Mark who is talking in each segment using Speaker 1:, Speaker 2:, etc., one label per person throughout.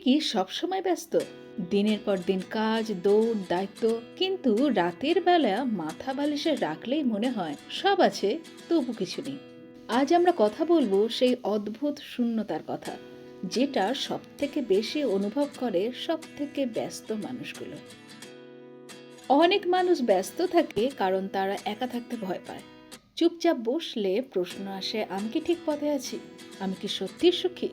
Speaker 1: কি সবসময় ব্যস্ত? দিনের পর দিন কাজ, দৌড়, দায়িত্ব, কিন্তু রাতের বেলা মাথা বালিশে রাখলেই মনে হয় সব আছে, তবু কিছু নেই। আজ আমরা কথা বলবো সেই অদ্ভুত শূন্যতার কথা, যেটা সব থেকে বেশি অনুভব করে সব থেকে ব্যস্ত মানুষগুলো। অনেক মানুষ ব্যস্ত থাকে কারণ তারা একা থাকতে ভয় পায়। চুপচাপ বসলে প্রশ্ন আসে, আমি কি ঠিক পথে আছি? আমি কি সত্যি সুখী?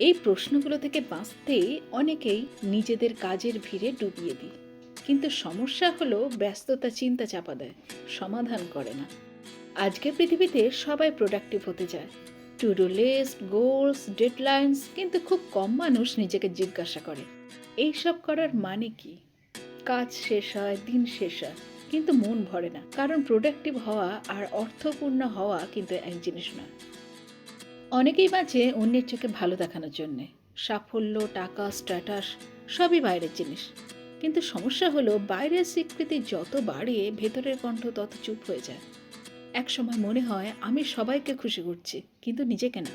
Speaker 1: এই প্রশ্নগুলো থেকে বাঁচতেই অনেকেই নিজেদের কাজের ভিড়ে ডুবিয়ে দিই। কিন্তু সমস্যা হলো ব্যস্ততা চিন্তা চাপা দেয়, সমাধান করে না। আজকের পৃথিবীতে সবাই প্রোডাক্টিভ হতে চায়, to do list, goals, deadlines, কিন্তু খুব কম মানুষ নিজেকে জিজ্ঞাসা করে এইসব করার মানে কি। কাজ শেষ হয়, দিন শেষ হয়, কিন্তু মন ভরে না, কারণ প্রোডাক্টিভ হওয়া আর অর্থপূর্ণ হওয়া কিন্তু এক জিনিস নয়। অনেকেই বাঁচে অন্যের চোখে ভালো দেখানোর জন্যে। সাফল্য, টাকা, স্ট্যাটাস সবই বাইরের জিনিস। কিন্তু সমস্যা হলো বাইরের স্বীকৃতি যত বাড়ে ভেতরের কণ্ঠ তত চুপ হয়ে যায়। এক সময় মনে হয় আমি সবাইকে খুশি করছি, কিন্তু নিজেকে না।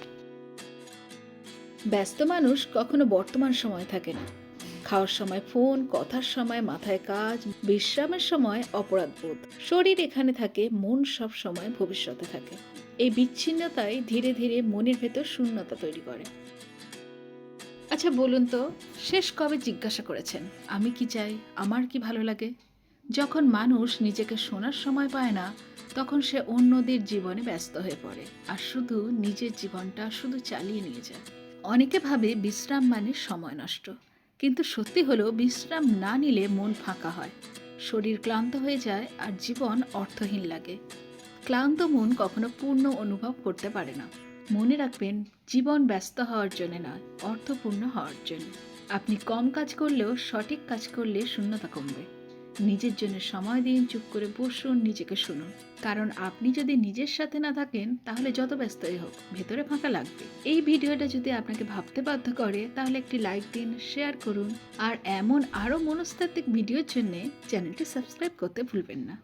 Speaker 1: ব্যস্ত মানুষ কখনো বর্তমান সময় থাকে না। খাওয়ার সময় ফোন, কথার সময় মাথায় কাজ, বিশ্রামের সময় অপরাধবোধ। শরীর এখানে থাকে, মন সব সময় ভবিষ্যতে থাকে। এই বিচ্ছিন্নতাই ধীরে ধীরে মনের ভেতর শূন্যতা তৈরি করে। আচ্ছা বলুন তো, শেষ কবে জিজ্ঞাসা করেছেন আমি কি চাই, আমার কি ভালো লাগে? যখন মানুষ নিজেকে শোনার সময় পায় না, তখন সে অন্যদের জীবনে ব্যস্ত হয়ে পড়ে আর শুধু নিজের জীবনটা শুধু চালিয়ে নিয়ে যায়। অনেকে ভাবে বিশ্রাম মানে সময় নষ্ট, কিন্তু সত্যি হলো বিশ্রাম না নিলে মন ফাঁকা হয়, শরীর ক্লান্ত হয়ে যায় আর জীবন অর্থহীন লাগে। ক্লান্ত মন কখনো পূর্ণ অনুভব করতে পারে না। মনে রাখবেন, জীবন ব্যস্ত হওয়ার জন্য নয়, অর্থপূর্ণ হওয়ার জন্য। আপনি কম কাজ করলেও সঠিক কাজ করলে শূন্যতা কমবে। নিজের জন্য সময় দিন, চুপ করে বসুন, নিজেকে শুনুন। কারণ আপনি যদি নিজের সাথে না থাকেন, তাহলে যত ব্যস্তই হোক ভেতরে ফাঁকা লাগবে। এই ভিডিওটা যদি আপনাকে ভাবতে বাধ্য করে, তাহলে একটি লাইক দিন, শেয়ার করুন, আর এমন আরও মনস্তাত্ত্বিক ভিডিওর জন্য চ্যানেলটি সাবস্ক্রাইব করতে ভুলবেন না।